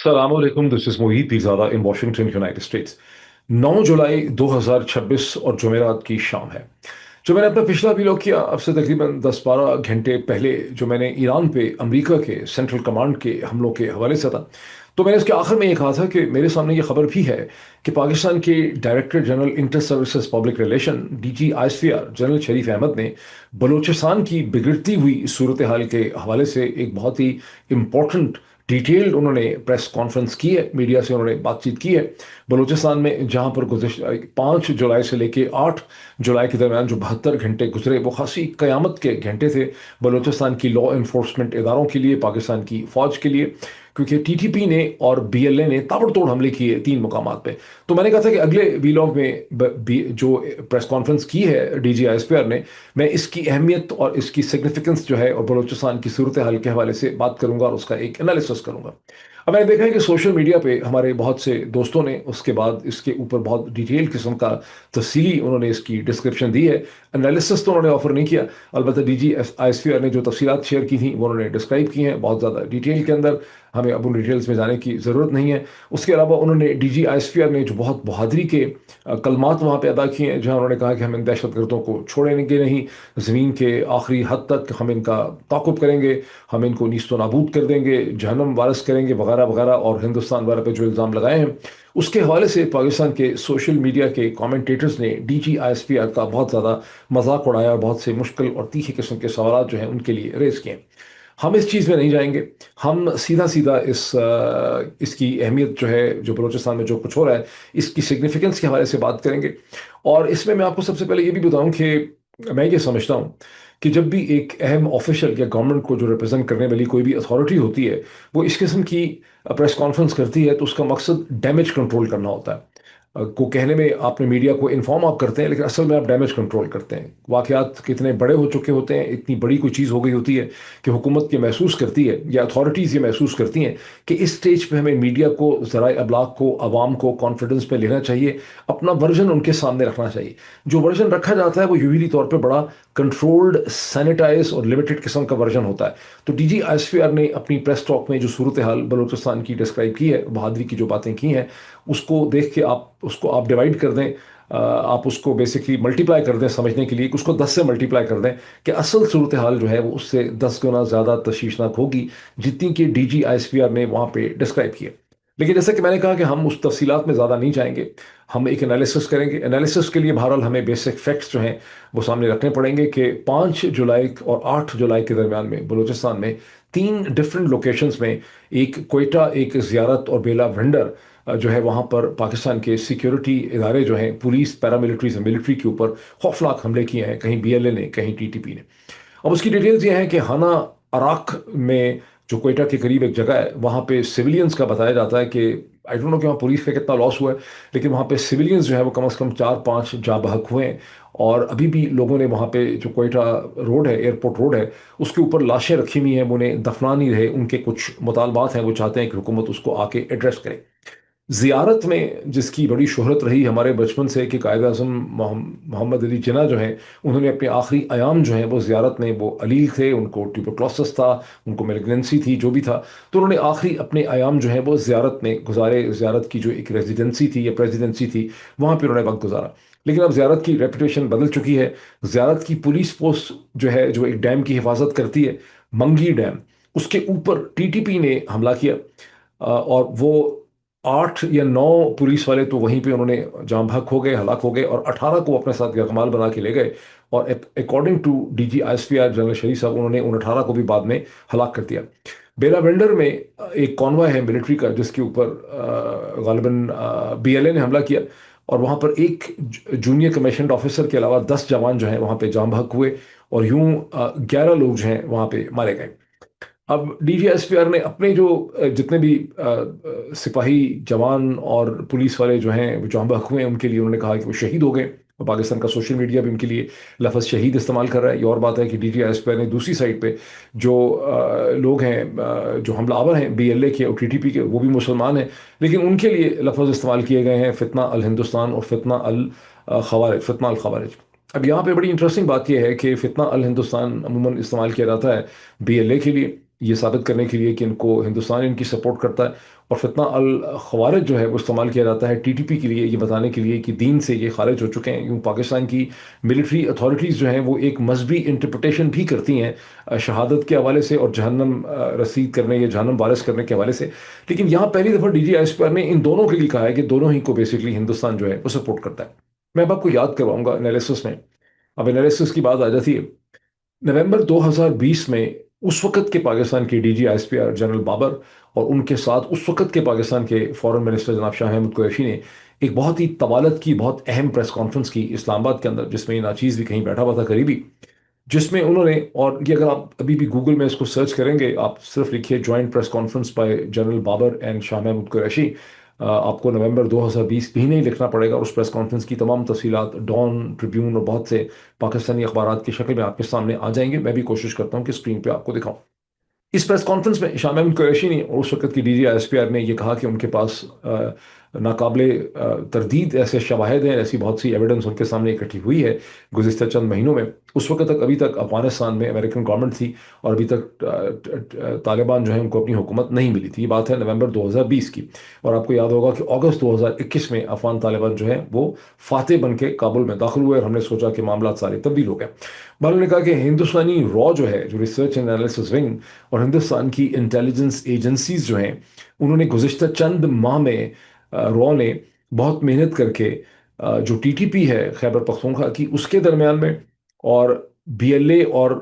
सलामकुम, this is Mohit Pirzada in Washington United States. 9 जुलाई 2026 और जुमेरात की शाम है। जो मैंने अपना पिछला व्लॉग किया अब से तकरीबन 10-12 घंटे पहले, जो मैंने ईरान पे अमेरिका के सेंट्रल कमांड के हमलों के हवाले से था, तो मैंने उसके आखिर में ये कहा था कि मेरे सामने ये खबर भी है कि पाकिस्तान के director general inter services public relation DG ISPR general Sharif Ahmad ने बलूचिस्तान की बिगड़ती हुई सूरत हाल के हवाले से एक बहुत ही इम्पोर्टेंट डिटेल्ड उन्होंने प्रेस कॉन्फ्रेंस की है, मीडिया से उन्होंने बातचीत की है। बलूचिस्तान में जहां पर गुज़िश्ता 5 जुलाई से लेकर 8 जुलाई के दरमियान जो 72 घंटे गुजरे वो खासी क़यामत के घंटे थे बलूचिस्तान की लॉ इन्फोर्समेंट इदारों के लिए, पाकिस्तान की फ़ौज के लिए, क्योंकि टीटीपी ने और बीएलए ने ताबड़तोड़ हमले किए 3 मुकामात पे। तो मैंने कहा था कि अगले वीलॉग में जो प्रेस कॉन्फ्रेंस की है डीजी आईएसपीआर ने, मैं इसकी अहमियत और इसकी सिग्निफिकेंस जो है और बलूचिस्तान की सूरत हाल के हवाले से बात करूंगा और उसका एक एनालिसिस करूंगा। अब मैंने देखा है कि सोशल मीडिया पे हमारे बहुत से दोस्तों ने उसके बाद इसके ऊपर बहुत डिटेल किस्म का तफसीली उन्होंने इसकी डिस्क्रिप्शन दी है। एनालिसिस तो उन्होंने ऑफर नहीं किया, अलबत्ता डीजी आईएसपीआर ने जो तफसीलात शेयर की थी वो उन्होंने डिस्क्राइब की हैं बहुत ज़्यादा डिटेल के अंदर। हमें अब उन डिटेल्स में जाने की ज़रूरत नहीं है। उसके अलावा उन्होंने डीजी आईएसपीआर ने जो बहुत बहादुरी के कलमात वहाँ पे अदा किए हैं, जहाँ उन्होंने कहा कि हम इन दहशतगर्दों को छोड़ेंगे नहीं, ज़मीन के आखिरी हद तक हम इनका ताक़ुब करेंगे, हम इनको नीस्तो नाबूद कर देंगे, जहन्नम वारस करेंगे वगैरह वगैरह, और हिंदुस्तान वाले पे जो इल्ज़ाम लगाए हैं उसके हवाले से पाकिस्तान के सोशल मीडिया के कमेंटेटर्स ने डीजी आईएसपीआर का बहुत ज़्यादा मजाक उड़ाया और बहुत से मुश्किल और तीखे किस्म के सवाल जो हैं उनके लिए रेज किए। हम इस चीज़ में नहीं जाएंगे, हम सीधा सीधा इसकी अहमियत जो है, जो बलूचिस्तान में जो कुछ हो रहा है, इसकी सिग्निफिकेंस के हवाले से बात करेंगे। और इसमें मैं आपको सबसे पहले ये भी बताऊं कि मैं ये समझता हूं कि जब भी एक अहम ऑफिशियल या गवर्नमेंट को जो रिप्रेजेंट करने वाली कोई भी अथॉरिटी होती है वो इस किस्म की प्रेस कॉन्फ्रेंस करती है, तो उसका मकसद डैमेज कंट्रोल करना होता है। को कहने में आपने मीडिया को इन्फॉर्म आप करते हैं, लेकिन असल में आप डैमेज कंट्रोल करते हैं। वाकयात कितने बड़े हो चुके होते हैं, इतनी बड़ी कोई चीज़ हो गई होती है कि हुकूमत ये महसूस करती है या अथॉरिटीज़ ये महसूस करती हैं कि इस स्टेज पे हमें मीडिया को, ज़राए अबलाग को, आवाम को कॉन्फिडेंस पे लेना चाहिए, अपना वर्जन उनके सामने रखना चाहिए। जो वर्जन रखा जाता है वो यूजली तौर पर बड़ा कंट्रोल्ड, सैनिटाइज और लिमिटेड किस्म का वर्जन होता है। तो डीजी आईएसपीआर ने अपनी प्रेस टॉक में जो सूरत हाल बलूचिस्तान की डिस्क्राइब की है, बहादुरी की जो बातें की हैं, उसको देख के आप डिवाइड कर दें, आप उसको बेसिकली मल्टीप्लाई कर दें समझने के लिए, कि उसको 10 से मल्टीप्लाई कर दें कि असल सूरत हाल जो है वो उससे 10 गुना ज़्यादा तशवीशनाक होगी जितनी कि डीजी आईएसपीआर ने वहाँ पे डिस्क्राइब की है। लेकिन जैसे कि मैंने कहा कि हम उस तफसीलात में ज़्यादा नहीं जाएंगे, हम एक एनालिसिस करेंगे। एनालिसिस के लिए बहरहाल हमें बेसिक फैक्ट्स जो हैं वो सामने रखने पड़ेंगे कि 5 जुलाई और 8 जुलाई के दरमियान में बलूचिस्तान में 3 डिफरेंट लोकेशंस में, एक कोयटा, एक ज़ियारत और बेला वेंडर, जो है वहाँ पर पाकिस्तान के सिक्योरिटी इदारे जो हैं, पुलिस, पैरामिलिट्री से मिलिट्री के ऊपर खौफनाक हमले किए हैं, कहीं बीएलए ने, कहीं टीटीपी ने। अब उसकी डिटेल्स ये हैं कि हाना अराक में, जो कोयटा के करीब एक जगह है, वहाँ पे सिविलियंस का बताया जाता है कि आई डोंट नो कि वहाँ पुलिस का कितना लॉस हुआ है, लेकिन वहाँ पे सिविलियंस जो है वो कम से कम 4-5 जाँ बहक हुए हैं। और अभी भी लोगों ने वहाँ पे, जो कोयटा रोड है, एयरपोर्ट रोड है, उसके ऊपर लाशें रखी हुई हैं, वो उन्हें दफना नहीं रहे। उनके कुछ मुतालबात हैं, वो चाहते हैं कि हुकूमत उसको आके एड्रेस करे। ज़ियारत में जिसकी बड़ी शोहरत रही हमारे बचपन से, कि कायद अज़म मोहम्मद अली जिन्ना जो हैं, उन्होंने अपने आखिरी अयाम जो हैं वो ज़ियारत में, वो अलील थे, उनको ट्यूबरक्लोसिस था, उनको मेलिग्नेंसी थी, जो भी था, तो उन्होंने आखिरी अपने अयाम जो हैं वो ज़ियारत में गुजारे। ज़ियारत की जो एक रेजिडेंसी थी या प्रेसिडेंसी थी, वहाँ पर उन्होंने वक्त गुजारा। लेकिन अब ज़ियारत की रेपुटेशन बदल चुकी है। ज़ियारत की पुलिस पोस्ट जो है, जो एक डैम की हिफाजत करती है, मंगी डैम, उसके ऊपर टीटीपी ने हमला किया। और वो 8 या 9 पुलिस वाले तो वहीं पे उन्होंने जाम बहक हो गए, हलाक हो गए, और 18 को अपने साथ यरगमाल बना के ले गए। और according to DG ISPR general Sharif साहब, उन्होंने उन 18 को भी बाद में हलाक कर दिया। बेला वेंडर में एक कॉन्वॉय है मिलिट्री का, जिसके ऊपर गालिबन बीएलए ने हमला किया, और वहाँ पर एक जूनियर कमीशनड ऑफिसर के अलावा 10 जवान जो हैं वहाँ पे जाम बहक हुए, और यूं 11 लोग जो हैं वहाँ पे मारे गए। अब डीजीएसपीआर ने अपने जो जितने भी सिपाही, जवान और पुलिस वाले जो हैं वो जहाँ बहक हुए हैं, उनके लिए उन्होंने कहा कि वो शहीद हो गए, और पाकिस्तान का सोशल मीडिया भी उनके लिए लफ्ज़ शहीद इस्तेमाल कर रहा है। ये और बात है कि डीजीएसपीआर ने दूसरी साइड पे जो लोग हैं, जो हमलावर हैं बीएलए के और टीटीपी के, वो भी मुसलमान हैं, लेकिन उनके लिए लफ्ज़ इस्तेमाल किए गए हैं फितना अल हिंदुस्तान और फितना अल खवारिज, फितना अल खवारिज। अब यहाँ पे बड़ी इंटरेस्टिंग बात यह है कि फितना अल हिंदुस्तान अमूमन इस्तेमाल किया जाता है बीएलए के लिए, ये साबित करने के लिए कि इनको हिंदुस्तान इनकी सपोर्ट करता है। और फितना अल खवारिज जो है वो इस्तेमाल किया जाता है टीटीपी के लिए, ये बताने के लिए कि दीन से ये खारिज हो चुके हैं। यूँ पाकिस्तान की मिलिट्री अथॉरिटीज़ जो हैं वो एक मजहबी इंटरप्रटेशन भी करती हैं शहादत के हवाले से और जहन्नम रसीद करने या जहन्नम वारिस करने के हवाले से। लेकिन यहाँ पहली दफ़ा DGISPR ने इन दोनों के लिए कहा है कि दोनों ही को बेसिकली हिंदुस्तान जो है वो सपोर्ट करता है। मैं अब आपको याद करवाऊंगा एनालिसिस में। अब एनालिसिस की बात आ जाती है नवंबर 2020 में। उस वक्त के पाकिस्तान के DGISPR जनरल बाबर और उनके साथ उस वक्त के पाकिस्तान के फॉरेन मिनिस्टर जनाब शाह महमूद कुरैशी ने एक बहुत ही तवालत की बहुत अहम प्रेस कॉन्फ्रेंस की इस्लामाबाद के अंदर, जिसमें नाचीज़ भी कहीं बैठा हुआ था करीबी। जिसमें उन्होंने, और ये अगर आप अभी भी गूगल में इसको सर्च करेंगे, आप सिर्फ लिखिए joint press conference by general Babar and Shah Mahmood Qureshi, आपको नवंबर 2020 भी नहीं लिखना पड़ेगा। और उस प्रेस कॉन्फ्रेंस की तमाम तफसीलात डॉन, ट्रिब्यून और बहुत से पाकिस्तानी अखबार की शक्ल में आपके सामने आ जाएंगे। मैं भी कोशिश करता हूँ कि स्क्रीन पे आपको दिखाऊं। इस प्रेस कॉन्फ्रेंस में शाह महमूद कुरैशी ने और उस वक्त की DGISPR ने यह कहा कि उनके पास नाकाबिले तरदीद ऐसे शवाहिद हैं, ऐसी बहुत सी एविडेंस उनके सामने इकट्ठी हुई है गुज़िश्ता चंद महीनों में। उस वक्त तक, अभी तक अफगानिस्तान में अमेरिकन गवर्नमेंट थी और अभी तक तालिबान जो है उनको अपनी हुकूमत नहीं मिली थी। ये बात है नवंबर 2020 की। और आपको याद होगा कि अगस्त 2021 में अफगान तालिबान जो है वो फातेह बन के काबुल में दाखिल हुए और हमने सोचा कि मामला सारे तब्दील हो गए। बाल ने कहा कि हिंदुस्तानी रॉ जो है, जो रिसर्च एंड एनालिसिस विंग और हिंदुस्तान की इंटेलिजेंस एजेंसीज जो हैं, उन्होंने गुज़िश्ता चंद माह में रॉ ने बहुत मेहनत करके जो TTP है खैबर पख्तूनख्वा की, उसके दरमियान में, और BLA और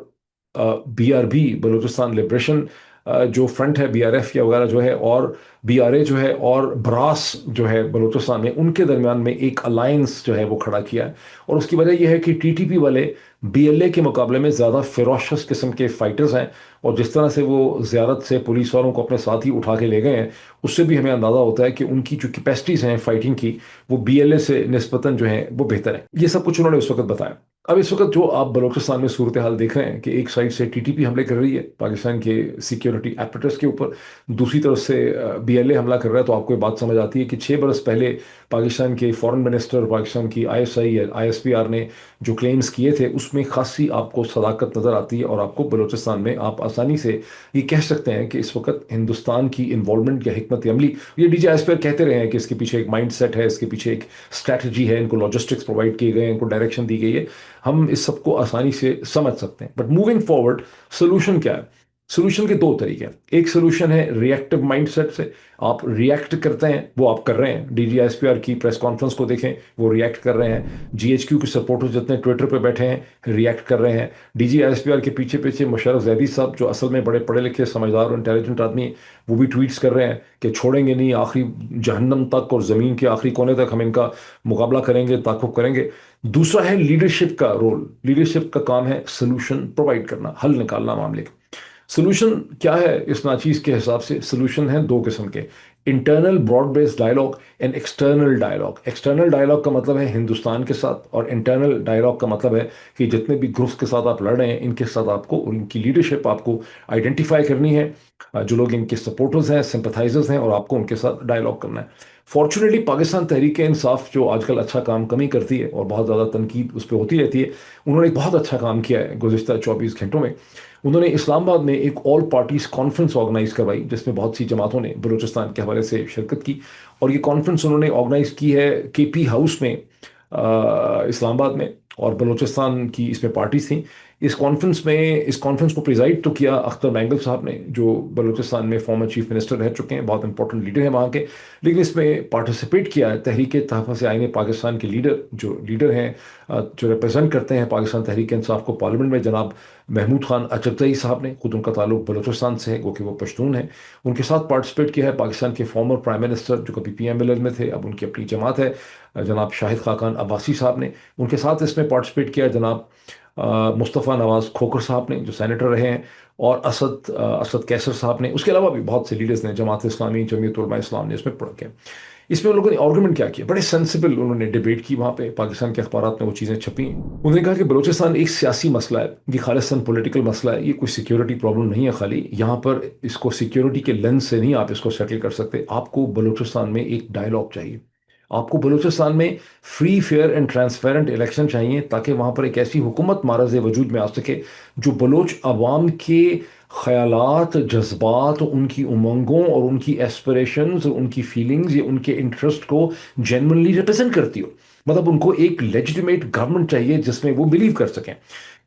BRB बलूचिस्तान लिबरेशन जो फ्रंट है, BRF या वगैरह जो है, और BRA जो है, और ब्रास जो है बलूचिस्तान में, उनके दरमियान में एक अलायंस जो है वो खड़ा किया है। और उसकी वजह यह है कि TTP वाले BLA के मुकाबले में ज़्यादा फिरोशस किस्म के फाइटर्स हैं। और जिस तरह से वो ज़ियारत से पुलिस वालों को अपने साथ ही उठा के ले गए हैं, उससे भी हमें अंदाज़ा होता है कि उनकी जो कैपेसिटीज़ हैं फाइटिंग की, वो BLA से निस्बतन जो है वो बेहतर है। ये सब कुछ उन्होंने उस वक्त बताया। अब इस वक्त जो आप बलूचिस्तान में सूरत हाल देख रहे हैं कि एक साइड से TTP हमले कर रही है पाकिस्तान के सिक्योरिटी एपरेटस के ऊपर, दूसरी तरफ से BLA हमला कर रहा है, तो आपको ये बात समझ आती है कि 6 बरस पहले पाकिस्तान के फॉरेन मिनिस्टर, पाकिस्तान की ISI या ISPR ने जो क्लेम्स किए थे उसमें खासी आपको सदाकत नज़र आती है। और आपको बलूचिस्तान में आप आसानी से ये कह सकते हैं कि इस वक्त हिंदुस्तान की इन्वॉल्वमेंट या हिकमत अमली, ये DGISPR कहते रहे हैं कि इसके पीछे एक माइंड सेट है, इसके पीछे एक स्ट्रैटेजी है, इनको लॉजिस्टिक्स प्रोवाइड किए गए हैं, इनको डायरेक्शन दी गई है। हम इस सबको आसानी से समझ सकते हैं। बट मूविंग फॉरवर्ड, सोल्यूशन क्या है? सोल्यूशन के दो तरीके हैं। एक सोल्यूशन है रिएक्टिव माइंडसेट से, आप रिएक्ट करते हैं, वो आप कर रहे हैं। DGISPR की प्रेस कॉन्फ्रेंस को देखें, वो रिएक्ट कर रहे हैं। GHQ के सपोर्टर्स जितने ट्विटर पे बैठे हैं रिएक्ट कर रहे हैं। DGISPR के पीछे पीछे मुशर्रफ जैदी साहब, जो असल में बड़े पढ़े लिखे समझदार और इंटेलिजेंट आदमी हैं, वो भी ट्वीट्स कर रहे हैं कि छोड़ेंगे नहीं, आखिरी जहन्नम तक और ज़मीन के आखिरी कोने तक हम इनका मुकाबला करेंगे, ताकुब करेंगे। दूसरा है लीडरशिप का रोल। लीडरशिप का काम है सोल्यूशन प्रोवाइड करना, हल निकालना मामले का। सोल्यूशन क्या है इस नाचीज के हिसाब से? सोल्यूशन है दो किस्म के, internal broad based dialogue and external dialogue. External dialogue का मतलब है हिंदुस्तान के साथ, और इंटरनल डायलॉग का मतलब है कि जितने भी ग्रुप्स के साथ आप लड़ रहे हैं इनके साथ आपको, उनकी लीडरशिप आपको आइडेंटिफाई करनी है, जो लोग इनके सपोर्टर्स हैं, सिंपथाइजर्स हैं, और आपको उनके साथ डायलॉग करना है। फॉर्चुनेटली पाकिस्तान तहरीक इंसाफ, जो आजकल अच्छा काम कम ही करती है और बहुत ज़्यादा तनकीद उस पर होती रहती है, उन्होंने एक बहुत अच्छा काम किया है गुज़िश्ता 24 घंटों में। उन्होंने इस्लामाबाद में एक ऑल पार्टीज कॉन्फ्रेंस ऑर्गेनाइज करवाई, जिसमें बहुत सी जमातों ने बलूचिस्तान के हवाले से शिरकत की। और ये कॉन्फ्रेंस उन्होंने ऑर्गेनाइज की है KP हाउस में इस्लामाबाद में, और बलूचिस्तान की इसमें पार्टीज थी। इस कॉन्फ्रेंस को प्रिजाइड तो किया अख्तर मैंगल साहब ने, जो बलूचिस्तान में फॉर्मर चीफ मिनिस्टर रह चुके हैं, बहुत इंपॉर्टेंट लीडर हैं वहाँ के। लेकिन इसमें पार्टिसिपेट किया है तहरीक तहफ़्फ़ुज़ आईन पाकिस्तान के लीडर हैं, जो रिप्रेजेंट करते हैं पाकिस्तान तहरीक इंसाफ को पार्लियामेंट में, जनाब महमूद खान अचकज़ई साहब ने। खुद उनका ताल्लुक बलूचिस्तान से है, वो कि वो पश्तून हैं। उनके साथ पार्टिसिपेट किया है पाकिस्तान के फॉर्मर प्राइम मिनिस्टर, जो कभी PMLN में थे, अब उनकी अपनी जमात है, जनाब शाहिद खाकान अब्बासी साहब ने। उनके साथ इसमें पार्टिसिपेट किया जनाब मुस्तफ़ा नवाज़ खोखर साहब ने, जो सेनेटर रहे हैं, और असद कैसर साहब ने। उसके अलावा भी बहुत से लीडर्स ने, जमात इस्लामी, जमीयत उलमा इस्लाम ने इसमें पढ़ के। इसमें उन लोगों ने आर्गूमेंट क्या किया, बड़े सेंसिबल उन्होंने डिबेट की वहाँ पे। पाकिस्तान के अखबारात में वो चीज़ें छपी। उन्होंने कहा कि बलूचिस्तान एक सियासी मसला है, ये खालिस्तान पॉलिटिकल मसला है, ये कोई सिक्योरिटी प्रॉब्लम नहीं है खाली। यहाँ पर इसको सिक्योरिटी के लेंस से नहीं आप इसको सेटल कर सकते। आपको बलूचिस्तान में एक डायलॉग चाहिए, आपको बलूचिस्तान में free fair and transparent election चाहिए ताकि वहाँ पर एक ऐसी हुकूमत मारज़ वजूद में आ सके जो बलोच अवाम के ख्यालात, जज्बात, उनकी उमंगों और उनकी एस्पिरेशंस, उनकी फीलिंग्स या उनके इंटरेस्ट को जेन्युइनली रिप्रेजेंट करती हो। मतलब उनको एक लेजिटिमेट गवर्नमेंट चाहिए जिसमें वो बिलीव कर सकें,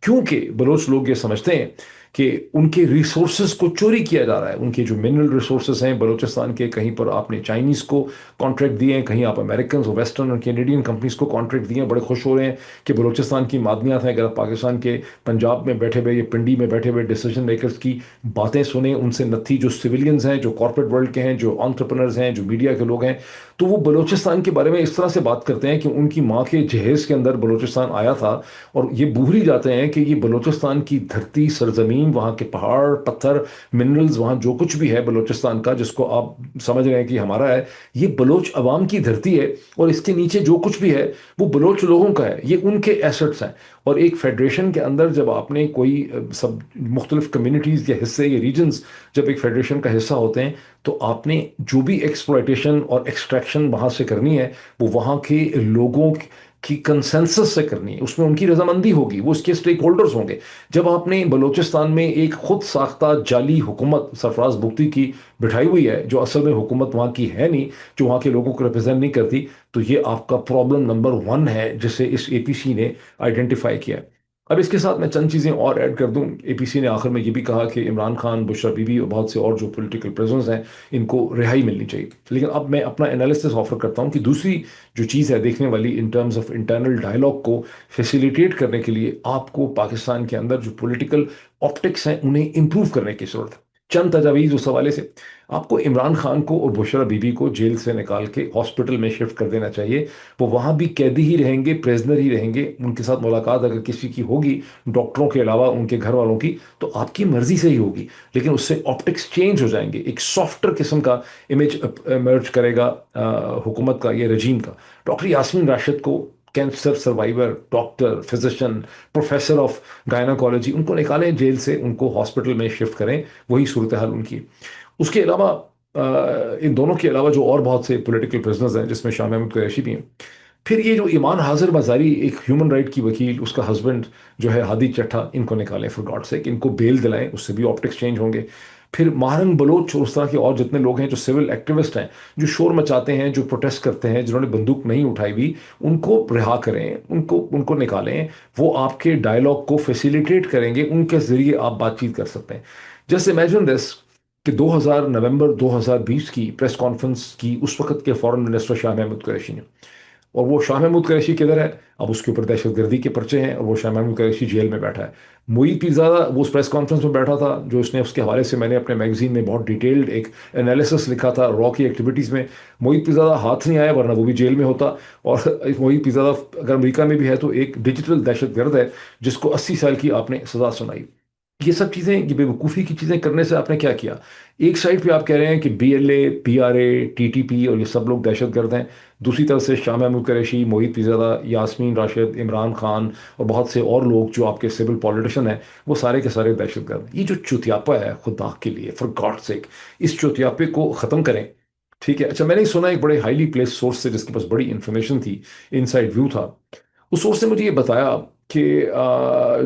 क्योंकि बलोच लोग ये समझते हैं कि उनके रिसोर्सेज को चोरी किया जा रहा है। उनके जो मिनरल रिसोर्सेज हैं बलूचिस्तान के, कहीं पर आपने चाइनीज़ को कॉन्ट्रैक्ट दिए हैं, कहीं आप अमेरिकन और वेस्टर्न और कैनेडियन कंपनीज को कॉन्ट्रैक्ट दिए हैं। बड़े खुश हो रहे हैं कि बलूचिस्तान की मादनियात हैं। अगर आप पाकिस्तान के पंजाब में बैठे हुए या पिंडी में बैठे हुए डिसीजन मेकर्स की बातें सुने, उनसे नत्थी जो सिविलियंस हैं, जो कॉर्पोरेट वर्ल्ड के हैं, जो एंटरप्रेन्योर्स हैं, जो मीडिया के लोग हैं, तो वो बलूचिस्तान के बारे में इस तरह से बात करते हैं कि उनकी माँ के जहेज के अंदर बलूचिस्तान आया था। और ये भूल ही जाते हैं कि ये बलूचिस्तान की धरती, सरजमीन, वहाँ के पहाड़, पत्थर, मिनरल्स, वहाँ जो कुछ भी है बलूचिस्तान का, जिसको आप समझ रहे हैं कि हमारा है, ये बलोच अवाम की धरती है। और इसके नीचे जो कुछ भी है वो बलोच लोगों का है, ये उनके एसेट्स हैं। और एक फेडरेशन के अंदर जब आपने कोई सब मुख्तलिफ कम्युनिटीज़ या हिस्से या रीजन्स जब एक फेडरेशन का हिस्सा होते हैं, तो आपने जो भी एक्सप्लॉयटेशन और एक्सट्रैक्शन वहाँ से करनी है वो वहाँ के लोगों की कंसेंसस से करनी है, उसमें उनकी रजामंदी होगी, वो उसके स्टेक होल्डर्स होंगे। जब आपने बलूचिस्तान में एक खुद साख्ता जाली हुकूमत सरफराज बुगटी की बिठाई हुई है, जो असल में हुकूमत वहाँ की है नहीं, जो वहाँ के लोगों को रिप्रेजेंट नहीं करती, तो ये आपका प्रॉब्लम नंबर वन है जिसे इस एपीसी ने आइडेंटिफाई किया है। अब इसके साथ मैं चंद चीज़ें और ऐड कर दूं। एपीसी ने आखिर में ये भी कहा कि इमरान खान, बुशरा बीबी और बहुत से और जो पॉलिटिकल प्रिजनर्स हैं, इनको रिहाई मिलनी चाहिए। लेकिन अब मैं अपना एनालिसिस ऑफर करता हूं कि दूसरी जो चीज़ है देखने वाली in terms of internal dialogue को फैसिलिटेट करने के लिए आपको पाकिस्तान के अंदर जो पॉलिटिकल ऑप्टिक्स हैं उन्हें इंप्रूव करने की जरूरत है। चंद तजावीज़ उस हवाले से, आपको इमरान खान को और बुशरा बीबी को जेल से निकाल के हॉस्पिटल में शिफ्ट कर देना चाहिए। वो वहाँ भी कैदी ही रहेंगे, प्रिजनर ही रहेंगे। उनके साथ मुलाकात अगर किसी की होगी डॉक्टरों के अलावा उनके घर वालों की, तो आपकी मर्जी से ही होगी, लेकिन उससे ऑप्टिक्स चेंज हो जाएंगे। एक सॉफ्टर किस्म का इमेज इमर्ज करेगा हुकूमत का, ये रजीम का। डॉक्टर यास्मीन राशिद को, cancer survivor, doctor, physician, professor of gynaecology, उनको निकालें जेल से, उनको हॉस्पिटल में शिफ्ट करें। वही सूरत हाल उनकी। उसके अलावा इन दोनों के अलावा जो और बहुत से पॉलिटिकल प्रिजनर्स हैं, जिसमें शाह महमूद कुरैशी भी हैं। फिर ये जो ईमान हाजिर मजारी, एक ह्यूमन राइट की वकील, उसका हस्बैंड जो है हादी चट्टा, इनको निकालें फॉर गॉड से, इनको बेल दिलाएं, उससे भी ऑप्टिक्स चेंज होंगे। फिर मारंग बलोच और उस तरह के और जितने लोग हैं जो सिविल एक्टिविस्ट हैं, जो शोर मचाते हैं, जो प्रोटेस्ट करते हैं, जिन्होंने बंदूक नहीं उठाई हुई, उनको रिहा करें, उनको उनको निकालें। वो आपके डायलॉग को फैसिलिटेट करेंगे, उनके जरिए आप बातचीत कर सकते हैं। जस्ट इमेजिन दिस कि 2000 नवंबर 2020 की प्रेस कॉन्फ्रेंस की उस वक्त के फॉरेन मिनिस्टर शाह महमूद कुरैशी ने, और वो शाह महमूद कुरैशी किधर है? अब उसके ऊपर दहशतगर्दी के पर्चे हैं और वो शाह महमूद कुरैशी जेल में बैठा है। मुईद पीरज़ादा वो उस प्रेस कॉन्फ्रेंस में बैठा था जो उसने, उसके हवाले से मैंने अपने मैगजीन में बहुत डिटेल्ड एक एनालिसिस लिखा था रॉ की एक्टिविटीज़ में। मुईद पीरज़ादा हाथ नहीं आया, वरना वो भी जेल में होता। और मुईद पीरज़ादा अगर अमेरिका में भी है तो एक डिजिटल दहशतगर्द है जिसको 80 साल की आपने सजा सुनाई। ये सब चीज़ें, ये बेवकूफ़ी की चीज़ें करने से आपने क्या किया? एक साइड पे आप कह रहे हैं कि बीएलए, पीआरए, टीटीपी और ये सब लोग दहशतगर्द हैं। दूसरी तरफ से शाह महमूद कुरैशी, मोहित पिज़ादा, यास्मीन राशिद, इमरान खान और बहुत से और लोग जो आपके सिविल पॉलिटिशियन हैं, वो सारे के सारे दहशतगर्द। ये जो चुतियापा है, खुदा के लिए, फॉर गॉड सेक, इस चुतियापे को ख़त्म करें। ठीक है। अच्छा, मैंने सुना एक बड़े हाईली प्लेस सोर्स से जिसके पास बड़ी इंफॉर्मेशन थी, इनसाइड व्यू था। उस सोर्स ने मुझे ये बताया कि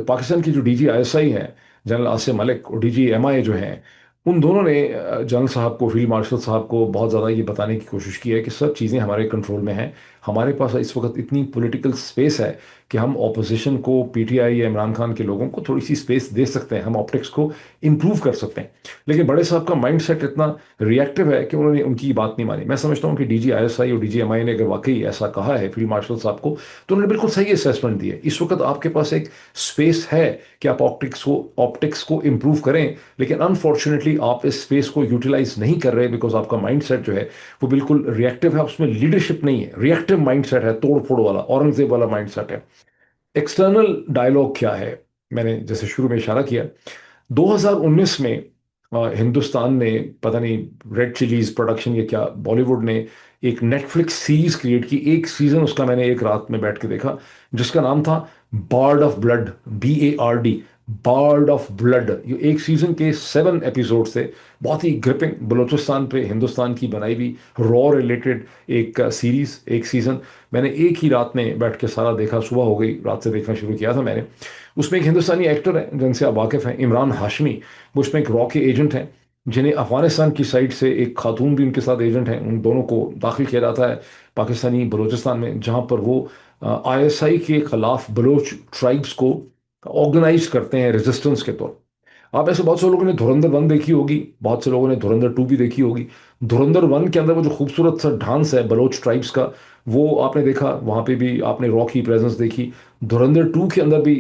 पाकिस्तान की जो डीजी आईएसआई हैं, जनरल आसिम मलिक, और डीजी एमआई जो हैं, उन दोनों ने जनरल साहब को, फील्ड मार्शल साहब को बहुत ज़्यादा ये बताने की कोशिश की है कि सब चीज़ें हमारे कंट्रोल में हैं। हमारे पास इस वक्त इतनी पॉलिटिकल स्पेस है कि हम ऑपोजिशन को, पीटीआई या इमरान खान के लोगों को थोड़ी सी स्पेस दे सकते हैं, हम ऑप्टिक्स को इम्प्रूव कर सकते हैं। लेकिन बड़े साहब का माइंड सेट इतना रिएक्टिव है कि उन्होंने उनकी बात नहीं मानी। मैं समझता हूँ कि डीजी आईएसआई और डीजी एमआई ने अगर वाकई ऐसा कहा है फील्ड मार्शल साहब को, तो उन्होंने बिल्कुल सही असेसमेंट दी है। इस वक्त आपके पास एक स्पेस है कि आप ऑप्टिक्स को इम्प्रूव करें, लेकिन अनफॉर्चुनेटली आप इस स्पेस को यूटिलाइज नहीं कर रहे, बिकॉज आपका माइंड सेट जो है वो बिल्कुल रिएक्टिव है, उसमें लीडरशिप नहीं है, रिएक्टिव माइंड सेट है, तोड़ फोड़ वाला, औरंगजेब वाला माइंड सेट है। एक्सटर्नल डायलॉग क्या है? मैंने जैसे शुरू में इशारा किया, 2019 में हिंदुस्तान ने, पता नहीं रेड चिलीज प्रोडक्शन या क्या, बॉलीवुड ने एक नेटफ्लिक्स सीरीज क्रिएट की। एक सीजन उसका मैंने एक रात में बैठ के देखा, जिसका नाम था bard of blood, BARD, bard of blood, ये एक सीजन के 7 एपिसोड थे। बहुत ही ग्रिपिंग, बलूचिस्तान पे हिंदुस्तान की बनाई हुई रॉ रिलेटेड एक सीरीज, एक सीजन। मैंने एक ही रात में बैठ के सारा देखा, सुबह हो गई, रात से देखना शुरू किया था मैंने। उसमें एक हिंदुस्तानी एक्टर है जिनसे आप वाकिफ हैं, इमरान हाशमी। वो उसमें एक रॉ के एजेंट हैं, जिन्हें अफगानिस्तान की साइड से एक खातून भी उनके साथ एजेंट हैं। उन दोनों को दाखिल किया जाता है पाकिस्तानी बलूचिस्तान में, जहाँ पर वो आईएसआई के खिलाफ बलोच ट्राइब्स को ऑर्गेनाइज करते हैं रेजिस्टेंस के तौर। आप ऐसे बहुत से लोगों ने धुरंधर 1 देखी होगी, बहुत से लोगों ने धुरंधर 2 भी देखी होगी। धुरंधर 1 के अंदर वो जो खूबसूरत सा डांस है बलोच ट्राइब्स का, वो आपने देखा, वहाँ पे भी आपने रॉ की प्रेजेंस देखी। धुरंधर 2 के अंदर भी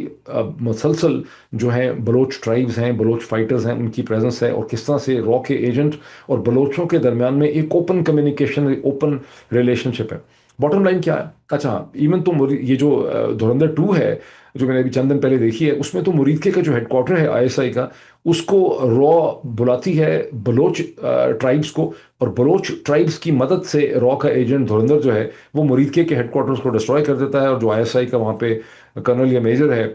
मुसलसल जो है बलोच ट्राइब्स हैं, बलोच फाइटर्स हैं, उनकी प्रेजेंस है, और किस तरह से रॉ के एजेंट और बलोचों के दरमियान में एक ओपन कम्युनिकेशन, ओपन रिलेशनशिप है। बॉटम लाइन क्या है, अच्छा इवन तो ये जो धुरंधर 2 है, जो मैंने अभी चंद दिन पहले देखी है, उसमें तो मुरीदके का जो हेडक्वार्टर है आईएसआई का, उसको रॉ बुलाती है बलोच ट्राइब्स को, और बलोच ट्राइब्स की मदद से रॉ का एजेंट धुरंधर जो है वो मुरीदके के हेडक्वार्टर्स को डिस्ट्रॉय कर देता है, और जो आईएसआई का वहाँ पे कर्नल या मेजर है,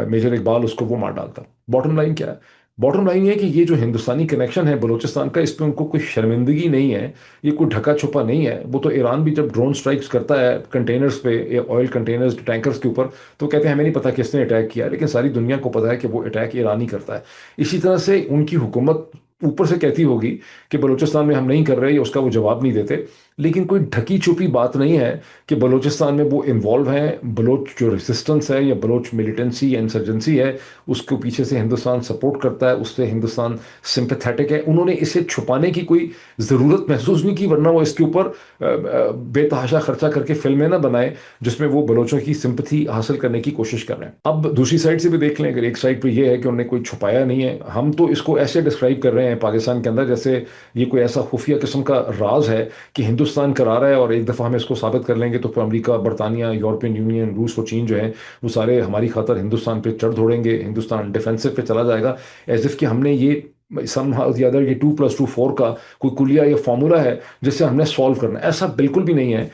मेजर इकबाल, उसको वो मार डालता है। बॉटम लाइन क्या है, बॉटम लाइन ये है कि ये जो हिंदुस्तानी कनेक्शन है बलूचिस्तान का, इस पे उनको कोई शर्मिंदगी नहीं है, ये कोई ढका छुपा नहीं है। वो तो ईरान भी जब ड्रोन स्ट्राइक्स करता है कंटेनर्स पे या ऑयल कंटेनर्स टैंकर्स के ऊपर, तो कहते हैं हमें नहीं पता किसने अटैक किया, लेकिन सारी दुनिया को पता है कि वो अटैक ईरान ही करता है। इसी तरह से उनकी हुकूमत ऊपर से कहती होगी कि बलूचिस्तान में हम नहीं कर रहे, या उसका वो जवाब नहीं देते, लेकिन कोई ढकी छुपी बात नहीं है कि बलूचिस्तान में वो इन्वॉल्व हैं। बलोच जो रेजिस्टेंस है या बलोच मिलिटेंसी या इंसर्जेंसी है, उसको पीछे से हिंदुस्तान सपोर्ट करता है, उससे हिंदुस्तान सिंपैथेटिक है। उन्होंने इसे छुपाने की कोई ज़रूरत महसूस नहीं की, वरना वो इसके ऊपर बेतहाशा खर्चा करके फिल्में ना बनाए जिसमें वो बलोचों की सिंपथी हासिल करने की कोशिश कर रहे हैं। अब दूसरी साइड से भी देख लें, अगर एक साइड पे ये है कि उन्होंने कोई छुपाया नहीं है, हम तो इसको ऐसे डिस्क्राइब कर रहे हैं पाकिस्तान के अंदर जैसे ये कोई ऐसा खुफिया किस्म का राज है कि हिंदुस्तान करा रहा है, और एक दफ़ा हम इसको साबित कर लेंगे तो फिर अमेरिका, बरतानिया, यूरोपियन यूनियन, रूस और चीन जो है वो सारे हमारी खातर हिंदुस्तान पे चढ़ दौड़ेंगे, हिंदुस्तान डिफेंसिव पे चला जाएगा, एज इफ कि हमने ये समहाउ द अदर ये 2+2=4 का कोई कुलिया या फॉर्मूला है जिससे हमने सॉल्व करना है। ऐसा बिल्कुल भी नहीं है।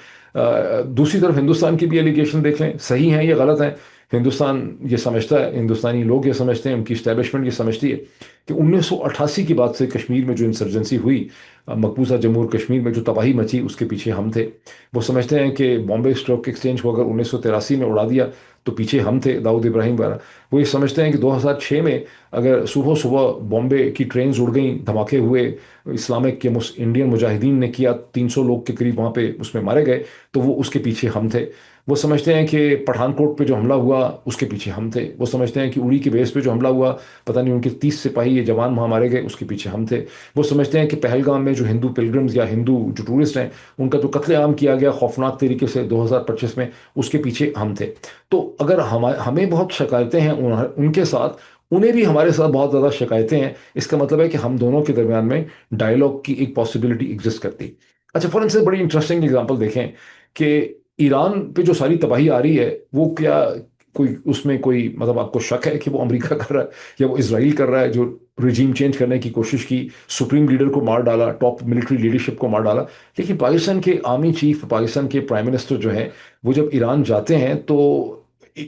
दूसरी तरफ हिंदुस्तान की भी एलिगेशन देख लें, सही है या गलत है, हिंदुस्तान ये समझता है, हिंदुस्तानी लोग ये समझते हैं, उनकी स्टैब्लिशमेंट ये समझती है कि 1988 की बाद से कश्मीर में जो इंसर्जेंसी हुई, मकबूजा जम्मू और कश्मीर में जो तबाही मची, उसके पीछे हम थे। वो समझते हैं कि बॉम्बे स्टॉक एक्सचेंज को अगर 1983 में उड़ा दिया तो पीछे हम थे, दाऊद इब्राहिम द्वारा। वो ये समझते हैं कि 2006 में अगर सुबह सुबह बॉम्बे की ट्रेन उड़ गई, धमाके हुए, इस्लामिक के इंडियन मुजाहिदीन ने किया, 300 लोग के करीब वहाँ पे उसमें मारे गए, तो वो उसके पीछे हम थे। वो समझते हैं कि पठानकोट पे जो हमला हुआ उसके पीछे हम थे। वो समझते हैं कि उड़ी के बेस पे जो हमला हुआ, पता नहीं उनके 30 सिपाही ये जवान वहाँ मारे गए, उसके पीछे हम थे। वो समझते हैं कि पहलगाम में जो हिंदू पिलग्रिम्स या हिंदू जो टूरिस्ट हैं, उनका जो कत्लेआम किया गया खौफनाक तरीके से 2025 में, उसके पीछे हम थे। तो अगर हमें बहुत शिकायतें हैं उनके साथ, उन्हें भी हमारे साथ बहुत ज़्यादा शिकायतें हैं, इसका मतलब है कि हम दोनों के दरमियान में डायलॉग की एक पॉसिबिलिटी एग्जिस्ट करती। अच्छा, फॉर इंस्टेंस बड़ी इंटरेस्टिंग एग्जांपल देखें कि ईरान पे जो सारी तबाही आ रही है, वो क्या कोई उसमें कोई मतलब आपको शक है कि वो अमेरिका कर रहा है या वो इसराइल कर रहा है, जो रिजीम चेंज करने की कोशिश की, सुप्रीम लीडर को मार डाला, टॉप मिलिट्री लीडरशिप को मार डाला। लेकिन पाकिस्तान के आर्मी चीफ, पाकिस्तान के प्राइम मिनिस्टर जो है, वो जब ईरान जाते हैं तो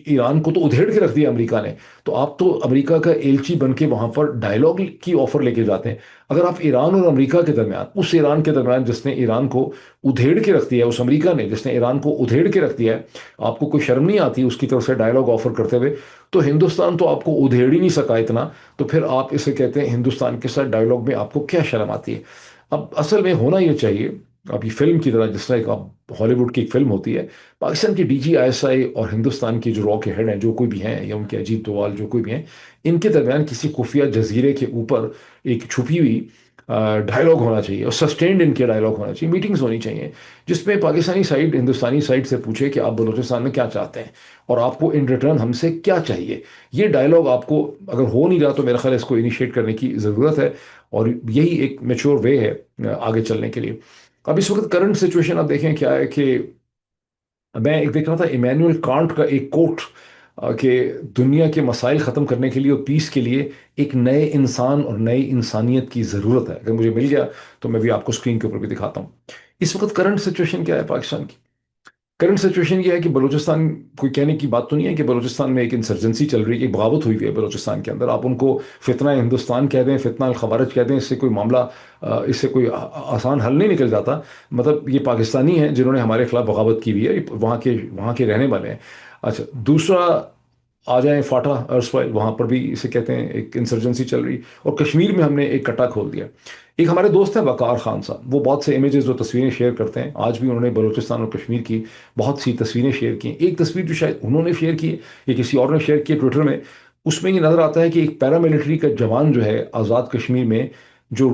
ईरान को तो उधेड़ के रख दिया अमेरिका ने। तो आप तो अमेरिका का एलची बन के वहां पर डायलॉग की ऑफर लेके जाते हैं। अगर आप ईरान और अमेरिका के दरमियान, उस ईरान के दरमियान जिसने ईरान को उधेड़ के रख दिया है, उस अमेरिका ने जिसने ईरान को उधेड़ के रख दिया है, आपको कोई शर्म नहीं आती उसकी तरफ से डायलॉग ऑफर करते हुए? तो हिंदुस्तान तो आपको उधेड़ ही नहीं सका इतना, तो फिर आप इसे कहते हैं हिंदुस्तान के साथ डायलॉग में आपको क्या शर्म आती है? अब असल में होना ये चाहिए, अब ये फिल्म की तरह, जिस तरह एक अब हॉलीवुड की एक फिल्म होती है, पाकिस्तान की डीजी आईएसआई और हिंदुस्तान की जो रॉ के हेड हैं, जो कोई भी हैं, या उनके अजीत डोवाल जो कोई भी हैं, इनके दरमियान किसी खुफिया जजीरे के ऊपर एक छुपी हुई डायलॉग होना चाहिए, और सस्टेन्ड इनके डायलॉग होना चाहिए, मीटिंग्स होनी चाहिए, जिसमें पाकिस्तानी साइड हिंदुस्तानी साइड से पूछे कि आप बलूचिस्तान में क्या चाहते हैं और आपको इन रिटर्न हमसे क्या चाहिए। ये डायलॉग आपको अगर हो नहीं रहा, तो मेरा ख्याल है इसको इनिशिएट करने की ज़रूरत है, और यही एक मेच्योर वे है आगे चलने के लिए। अब इस वक्त करंट सिचुएशन आप देखें क्या है कि मैं एक देख रहा था इमैनुअल कांट का एक कोट, कि दुनिया के मसाइल ख़त्म करने के लिए और पीस के लिए एक नए इंसान और नई इंसानियत की ज़रूरत है। अगर मुझे मिल गया तो मैं भी आपको स्क्रीन के ऊपर भी दिखाता हूँ। इस वक्त करंट सिचुएशन क्या है पाकिस्तान की? करंट सिचुएशन ये है कि बलूचिस्तान, कोई कहने की बात तो नहीं है कि बलूचिस्तान में एक इंसर्जेंसी चल रही है, एक बगावत हुई है बलूचिस्तान के अंदर। आप उनको फितना हिंदुस्तान कह दें, फितना अल खवारिज कह दें, इससे कोई मामला इससे कोई आसान हल नहीं निकल जाता। मतलब ये पाकिस्तानी हैं जिन्होंने हमारे खिलाफ बगावत की हुई है, ये वहाँ के रहने वाले हैं। अच्छा, दूसरा आ जाए फाटा अर्सवाइल, वहाँ पर भी इसे कहते हैं एक इंसर्जेंसी चल रही। और कश्मीर में हमने एक कट्टा खोल दिया। एक हमारे दोस्त हैं वकार खान साहब, वो बहुत से इमेजेस और तस्वीरें शेयर करते हैं। आज भी उन्होंने बलूचिस्तान और कश्मीर की बहुत सी तस्वीरें शेयर की हैं। एक तस्वीर जो शायद उन्होंने शेयर की है या किसी और ने शेयर की है ट्विटर में, उसमें ये नज़र आता है कि एक पैरामिलिट्री का जवान जो है आज़ाद कश्मीर में, जो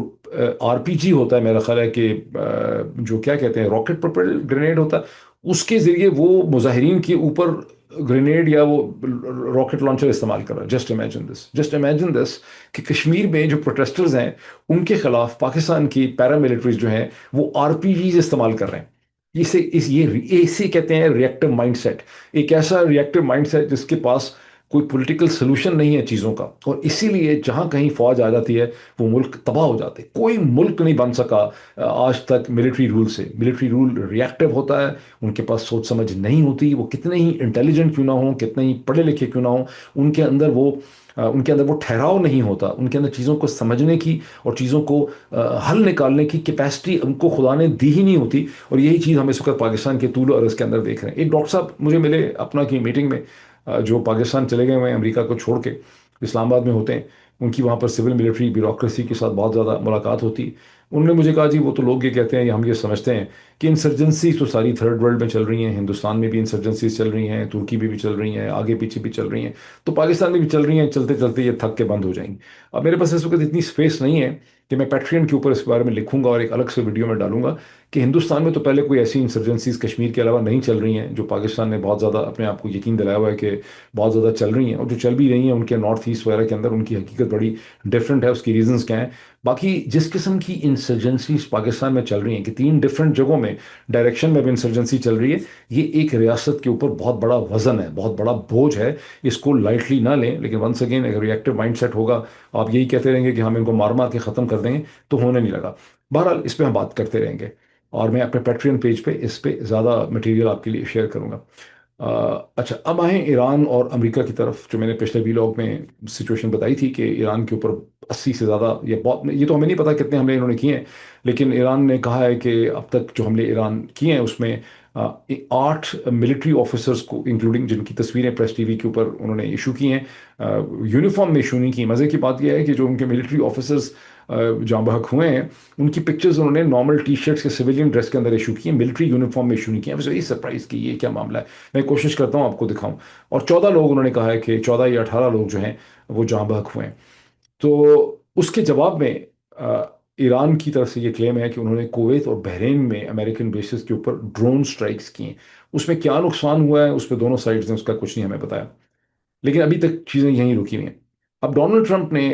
आरपीजी होता है, मेरा ख्याल है कि जो क्या कहते हैं, रॉकेट प्रोपेल्ड ग्रेनेड होता है, उसके ज़रिए वो मुजाहिरीन के ऊपर ग्रेनेड या वो रॉकेट लॉन्चर इस्तेमाल कर रहा है। जस्ट इमेजिन दिस कि कश्मीर में जो प्रोटेस्टर्स हैं उनके खिलाफ पाकिस्तान की पैरामिलिट्रीज जो हैं वो आरपीजीज इस्तेमाल कर रहे हैं। इसे कहते हैं रिएक्टिव माइंडसेट। एक ऐसा रिएक्टिव माइंडसेट जिसके पास कोई पॉलिटिकल सोल्यूशन नहीं है चीज़ों का, और इसीलिए जहां कहीं फौज आ जाती है वो मुल्क तबाह हो जाते हैं। कोई मुल्क नहीं बन सका आज तक मिलिट्री रूल से। मिलिट्री रूल रिएक्टिव होता है, उनके पास सोच समझ नहीं होती। वो कितने ही इंटेलिजेंट क्यों ना हो, कितने ही पढ़े लिखे क्यों ना हो, उनके अंदर वो ठहराव नहीं होता। उनके अंदर चीज़ों को समझने की और चीज़ों को हल निकालने की कैपेसिटी उनको खुदा ने दी ही नहीं होती। और यही चीज़ हम इस वक्त पाकिस्तान के तूल और इसके अंदर देख रहे हैं। एक डॉक्टर साहब मुझे मिले अपना की मीटिंग में, जो पाकिस्तान चले गए हुए हैं अमेरिका को छोड़ के, इस्लामाबाद में होते हैं। उनकी वहाँ पर सिविल मिलिट्री ब्यूरोक्रेसी के साथ बहुत ज़्यादा मुलाकात होती। उन्होंने मुझे कहा, जी वो तो लोग ये कहते हैं या हम ये समझते हैं कि इंसर्जेंसी तो सारी थर्ड वर्ल्ड में चल रही हैं, हिंदुस्तान में भी इंसर्जेंसीज चल रही हैं, तुर्की में भी चल रही हैं, आगे पीछे भी चल रही हैं, तो पाकिस्तान में भी चल रही हैं। चलते चलते ये थक के बंद हो जाएंगी। अब मेरे पास इस वक्त इतनी स्पेस नहीं है कि मैं पैट्रियन के ऊपर इस बारे में लिखूंगा और एक अलग से वीडियो में डालूंगा कि हिंदुस्तान में तो पहले कोई ऐसी इंसर्जेंसीज कश्मीर के अलावा नहीं चल रही हैं जो पाकिस्तान ने बहुत ज़्यादा अपने आप को यकीन दिलाया हुआ है कि बहुत ज़्यादा चल रही हैं। और जो चल भी रही हैं उनके नॉर्थ ईस्ट वगैरह के अंदर उनकी हकीकत बड़ी डिफरेंट है। उसकी रीजंस क्या हैं? बाकी जिस किस्म की इंसर्जेंसीज पाकिस्तान में चल रही हैं कि 3 डिफरेंट जगहों में, डायरेक्शन में भी इंसर्जेंसी चल रही है, ये एक रियासत के ऊपर बहुत बड़ा वजन है, बहुत बड़ा बोझ है। इसको लाइटली ना लें। लेकिन वंस अगेन एक रिएक्टिव माइंडसेट होगा, आप यही कहते रहेंगे कि हम इनको मार मार के ख़त्म कर देंगे, तो होने नहीं लगा। बहरहाल इस पर हम बात करते रहेंगे और मैं अपने पैट्रियन पेज पे इस पे ज़्यादा मटेरियल आपके लिए शेयर करूंगा। अच्छा, अब आए ईरान और अमेरिका की तरफ। जो मैंने पिछले वीलॉग में सिचुएशन बताई थी कि ईरान के ऊपर 80 से ज़्यादा, ये तो हमें नहीं पता कितने हमले इन्होंने किए हैं, लेकिन ईरान ने कहा है कि अब तक जो हमले ईरान किए हैं उसमें 8 मिलिट्री ऑफिसर्स को इंक्लूडिंग, जिनकी तस्वीरें प्रेस टीवी के ऊपर उन्होंने इशू की हैं, यूनिफॉर्म में इशू नहीं की। मज़े की बात यह है कि जो उनके मिलिट्री ऑफिसर्स जहाँ बहक हुए हैं उनकी पिक्चर्स उन्होंने नॉर्मल टी शर्ट्स के सिविलियन ड्रेस के अंदर इशू की है, मिलिट्री यूनिफॉर्म में इशू नहीं किया। वेरी सरप्राइज कि ये क्या मामला है। मैं कोशिश करता हूँ आपको दिखाऊं। और 14 लोग उन्होंने कहा है कि 14 या 18 लोग जो हैं वो जहाँ बहक हुए हैं। तो उसके जवाब में ईरान की तरफ से ये क्लेम है कि उन्होंने कुवैत और बहरीन में अमेरिकन बेसिस के ऊपर ड्रोन स्ट्राइक्स की हैं। उसमें क्या नुकसान हुआ है उस पर दोनों साइड्स ने उसका कुछ नहीं हमें बताया। लेकिन अभी तक चीज़ें यहीं रुकी हुई हैं। अब डोनाल्ड ट्रंप ने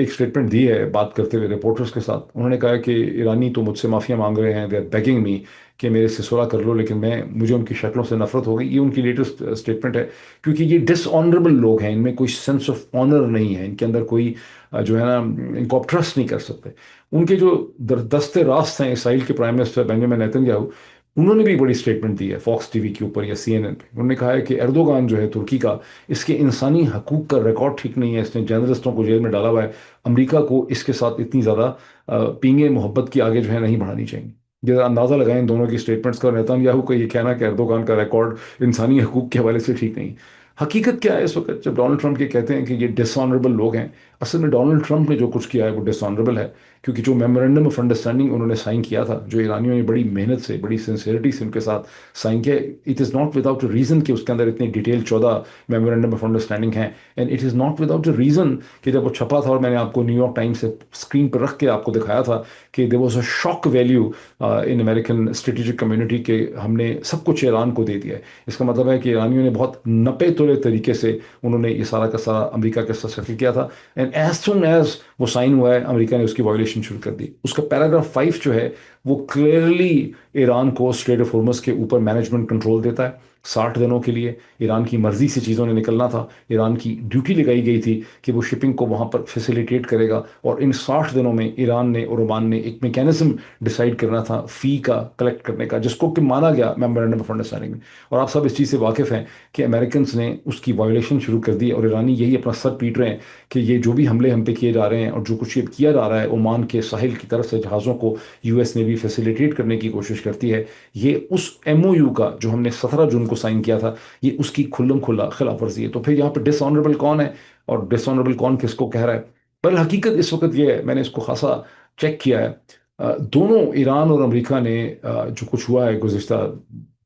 एक स्टेटमेंट दी है बात करते हुए रिपोर्टर्स के साथ। उन्होंने कहा है कि ईरानी तो मुझसे माफ़िया मांग रहे हैं, दे आर बेगिंग मी कि मेरे से सुलह कर लो, लेकिन मुझे उनकी शक्लों से नफरत हो गई। ये उनकी लेटेस्ट स्टेटमेंट है, क्योंकि ये डिसऑनरेबल लोग हैं, इनमें कोई सेंस ऑफ ऑनर नहीं है, इनके अंदर कोई जो है ना, इनको आप ट्रस्ट नहीं कर सकते। उनके जो दस्ते रास्त हैं इसराइल के प्राइम मिनिस्टर बेंजामिन नेतन्याहू, उन्होंने भी बड़ी स्टेटमेंट दी है फॉक्स टीवी के ऊपर या सीएनएन पे। उन्होंने कहा है कि एर्दोगान जो है तुर्की का, इसके इंसानी हकूक का रिकॉर्ड ठीक नहीं है, इसने जर्नलिस्टों को जेल में डाला हुआ है। अमेरिका को इसके साथ इतनी ज़्यादा पींगे मोहब्बत की आगे जो है नहीं बढ़ानी चाहिए। ये अंदाज़ा लगाएं इन दोनों की स्टेटमेंट्स का। नेतन्याहू का ये कहना कि एर्दोगान का रिकॉर्ड इंसानी हकूक के हवाले से ठीक नहीं। हकीकत क्या है इस वक्त जब डोनाल्ड ट्रंप ये कहते हैं कि ये डिसऑनरेबल लोग हैं? असल में डोनाल्ड ट्रंप ने जो कुछ किया है वो डिसऑनरेबल है, क्योंकि जो मेमोरेंडम ऑफ अंडरस्टैंडिंग उन्होंने साइन किया था, जो ईरानियों ने बड़ी मेहनत से, बड़ी सिंसियरिटी से उनके साथ साइन किया, it is not without a reason कि उसके अंदर इतनी डिटेल 14 मेमोरेंडम ऑफ अंडरस्टैंडिंग है। And it is not without a reason कि जब वो छपा था और मैंने आपको न्यूयॉर्क टाइम्स से स्क्रीन पर रख के आपको दिखाया था कि there was a shock value in American strategic community के हमने सब कुछ ईरान को दे दिया है। इसका मतलब है कि ईरानियों ने बहुत नपे तुले तरीके से उन्होंने ये सारा का सारा अमेरिका के साथ सेटल किया था। एंड एज सुन एज वो साइन हुआ है, अमेरिका ने उसकी वायोलेशन शुरू कर दी। उसका पैराग्राफ 5 जो है वो क्लियरली ईरान को स्ट्रेट ऑफ होर्मुज के ऊपर मैनेजमेंट कंट्रोल देता है। 60 दिनों के लिए। ईरान की मर्जी से चीज़ों ने निकलना था। ईरान की ड्यूटी लगाई गई थी कि वो शिपिंग को वहाँ पर फैसिलिटेट करेगा, और इन 60 दिनों में ईरान ने और ओमान ने एक मैकेनिज्म डिसाइड करना था फ़ी का कलेक्ट करने का, जिसको कि माना गया मेमोरेंडम ऑफ अंडरस्टैंडिंग में। और आप सब इस चीज़ से वाकिफ़ हैं कि अमेरिकन ने उसकी वायोलेशन शुरू कर दी है, और ईरानी यही अपना सर पीट रहे हैं कि ये जो भी हमले हम पे किए जा रहे हैं और जो कुछ ये किया जा रहा है ओमान के साहिल की तरफ से जहाज़ों को यूएस ने भी फैसिलिटेट करने की कोशिश करती है, ये उस एमओयू का जो हमने 17 जून को साइन किया था, ये उसकी खुल्लम खुल्ला खिलाफ वर्जी है। तो फिर यहाँ पर डिसऑनरेबल कौन है और डिसऑनरेबल कौन किसको कह रहा है? पर हकीकत इस वक्त ये है, मैंने इसको खासा चेक किया है। दोनों ईरान और अमेरिका ने जो कुछ हुआ है गुज़िश्ता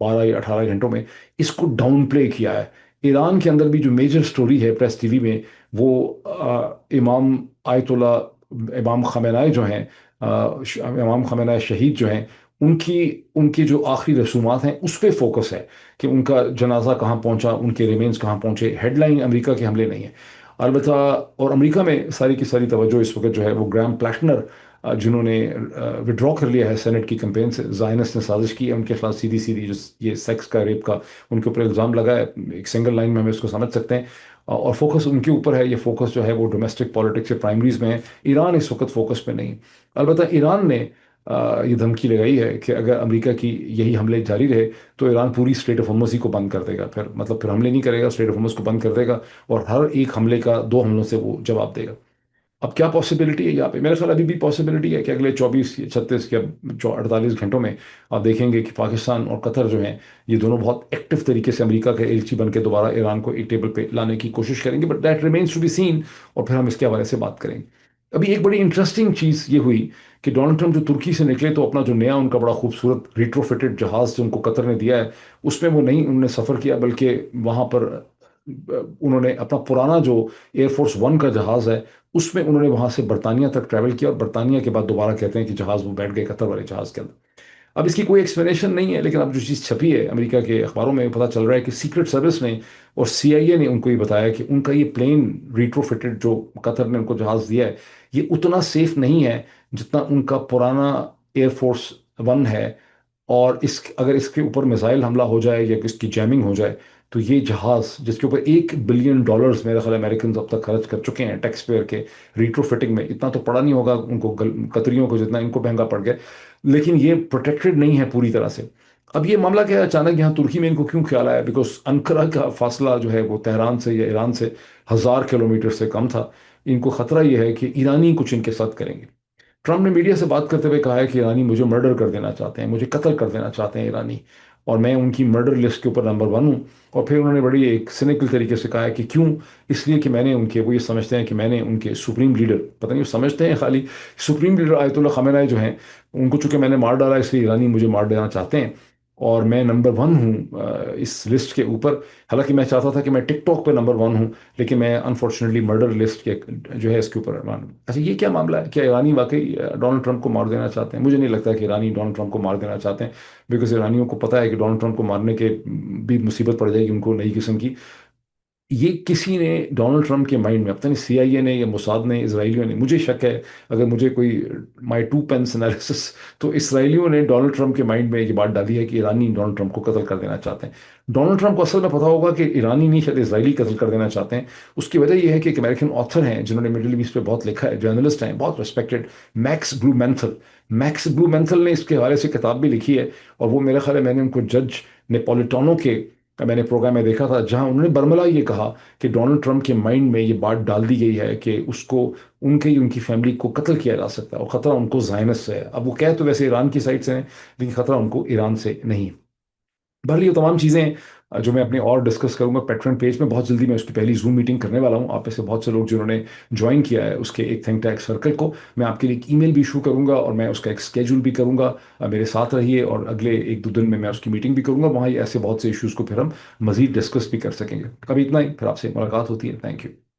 12 या 18 घंटों में, इसको डाउन प्ले किया है। ईरान के अंदर भी जो मेजर स्टोरी है प्रेस टीवी में, वो इमाम आयतुल्ला इमाम खमेनाई जो हैं, इमाम खमेनाई शहीद जो हैं, उनकी उनकी जो आखिरी रसूमात हैं उस पर फोकस है कि उनका जनाजा कहाँ पहुंचा, उनके रिमेन्स कहाँ पहुंचे। हेडलाइन अमेरिका के हमले नहीं है अलबत्ता। और अमेरिका में सारी की सारी तवज्जो इस वक्त जो है वो ग्राहम प्लैटनर, जिन्होंने विड्रॉ कर लिया है सेनेट की कैंपेन से। जायनिस्ट ने साजिश की है उनके खिलाफ सीधी सीधी, जो ये सेक्स का, रेप का उनके ऊपर इल्ज़ाम लगा है। एक सिंगल लाइन में हम इसको समझ सकते हैं। और फोकस उनके ऊपर है। ये फोकस जो है वो डोमेस्टिक पॉलिटिक्स के प्राइमरीज में है। ईरान इस वक्त फोकस पे नहीं। अलबत्ता ईरान ने ये धमकी लगाई है कि अगर अमेरिका की यही हमले जारी रहे तो ईरान पूरी स्ट्रेट ऑफ हॉर्मुज़ ही को बंद कर देगा। फिर मतलब फिर हमले नहीं करेगा, स्ट्रेट ऑफ हॉर्मुज़ को बंद कर देगा, और हर एक हमले का 2 हमलों से वो जवाब देगा। अब क्या पॉसिबिलिटी है यहाँ पे? मेरे ख्याल अभी भी पॉसिबिलिटी है कि अगले 24 36 या 48 घंटों में आप देखेंगे कि पाकिस्तान और कतर जो हैं, ये दोनों बहुत एक्टिव तरीके से अमेरिका के एलची बन के दोबारा ईरान को एक टेबल पे लाने की कोशिश करेंगे। But that remains to be seen, और फिर हम इसके हवाले से बात करेंगे। अभी एक बड़ी इंटरेस्टिंग चीज़ ये हुई कि डोनाल्ड ट्रंप जो तुर्की से निकले, तो अपना जो नया उनका बड़ा खूबसूरत रिट्रोफिटेड जहाज़ जो उनको कतर ने दिया है, उसमें वो नहीं उन्होंने सफ़र किया, बल्कि वहाँ पर उन्होंने अपना पुराना जो एयरफोर्स वन का जहाज़ है, उसमें उन्होंने वहां से बर्तानिया तक ट्रैवल किया, और बर्तानिया के बाद दोबारा कहते हैं कि जहाज वो बैठ गए कतर वाले जहाज के अंदर। अब इसकी कोई एक्सप्लेनेशन नहीं है, लेकिन अब जो चीज़ छपी है अमेरिका के अखबारों में, पता चल रहा है कि सीक्रेट सर्विस ने और सीआईए ने उनको ये बताया कि उनका ये प्लेन रिट्रोफिटेड जो कतर ने उनको जहाज दिया है, ये उतना सेफ नहीं है जितना उनका पुराना एयरफोर्स वन है। और इस अगर इसके ऊपर मिसाइल हमला हो जाए या इसकी जैमिंग हो जाए, तो ये जहाज जिसके ऊपर $1 बिलियन मेरा ख्याल अमेरिकन अब तक खर्च कर चुके हैं टैक्स पेयर के रिट्रोफिटिंग में, इतना तो पड़ा नहीं होगा उनको कतरियों को जितना इनको महंगा पड़ गया, लेकिन ये प्रोटेक्टेड नहीं है पूरी तरह से। अब ये मामला क्या है, अचानक यहाँ तुर्की में इनको क्यों ख्याल आया? बिकॉज अंकारा का फासला जो है वो तेहरान से या ईरान से 1000 किलोमीटर से कम था। इनको खतरा ये है कि ईरानी कुछ इनके साथ करेंगे। ट्रम्प ने मीडिया से बात करते हुए कहा है कि ईरानी मुझे मर्डर कर देना चाहते हैं, मुझे कत्ल कर देना चाहते हैं ईरानी, और मैं उनकी मर्डर लिस्ट के ऊपर नंबर 1 हूँ। और फिर उन्होंने बड़ी एक सिनिकल तरीके से कहा है कि क्यों? इसलिए कि मैंने उनके, वो ये समझते हैं कि मैंने उनके सुप्रीम लीडर, पता नहीं वो समझते हैं खाली, सुप्रीम लीडर आयतुल्ला खमेनाई जो हैं, उनको चूंकि मैंने मार डाला, इसलिए ईरानी मुझे मार देना चाहते हैं, और मैं नंबर 1 हूँ इस लिस्ट के ऊपर। हालांकि मैं चाहता था कि मैं टिकटॉक पे नंबर 1 हूँ, लेकिन मैं अनफॉर्चुनेटली मर्डर लिस्ट के जो है इसके ऊपर मान। अच्छा, ये क्या मामला है? क्या ईरानी वाकई डोनाल्ड ट्रंप को मार देना चाहते हैं? मुझे नहीं लगता कि ईरानी डोनाल्ड ट्रंप को मार देना चाहते हैं, बिकॉज ईरानियों को पता है कि डोनाल्ड ट्रंप को मारने के भी मुसीबत पड़ जाएगी उनको नई किस्म की। ये किसी ने डोनाल्ड ट्रंप के माइंड में, पता नहीं सीआईए ने या मोसाद ने, इसराइलियों ने, मुझे शक है, अगर मुझे कोई माई 2 पेंस एनालिसिस, तो इसराइलियों ने डोनाल्ड ट्रंप के माइंड में ये बात डाली है कि ईरानी डोनाल्ड ट्रंप को कत्ल कर देना चाहते हैं। डोनाल्ड ट्रंप को असल में पता होगा कि ईरानी नहीं, शायद इसराइली कत्ल कर देना चाहते हैं। उसकी वजह यह है कि एक अमेरिकन ऑथर हैं जिन्होंने मिडिल ईस्ट पे बहुत लिखा है, जर्नलिस्ट हैं बहुत रिस्पेक्टेड, मैक्स ब्लूमेंथल ने इसके हवाले से किताब भी लिखी है। और वो मेरा ख्याल है मैंने उनको जज नेपोलिटानो के मैंने प्रोग्राम में देखा था, जहां उन्होंने बर्मला ये कहा कि डोनाल्ड ट्रंप के माइंड में ये बात डाल दी गई है कि उसको, उनकी फैमिली को कत्ल किया जा सकता है, और ख़तरा उनको जायनस से है। अब वो कह तो वैसे ईरान की साइड से है, लेकिन ख़तरा उनको ईरान से नहीं। भले ये तमाम चीज़ें जो मैं अपने और डिस्कस करूंगा पेट्रन पेज में, बहुत जल्दी मैं उसकी पहली जूम मीटिंग करने वाला हूं। आप में से बहुत से लोग जिन्होंने ज्वाइन किया है उसके एक थिंक टैंक सर्कल को, मैं आपके लिए एक ईमेल भी इशू करूंगा, और मैं उसका एक स्केड्यूल भी करूंगा। मेरे साथ रहिए, और अगले 1-2 दिन में मैं उसकी मीटिंग भी करूंगा। वहाँ ये ऐसे बहुत से इश्यूज़ को फिर हम मजीद डिस्कस भी कर सकेंगे। कभी इतना ही, फिर आपसे मुलाकात होती है। Thank you.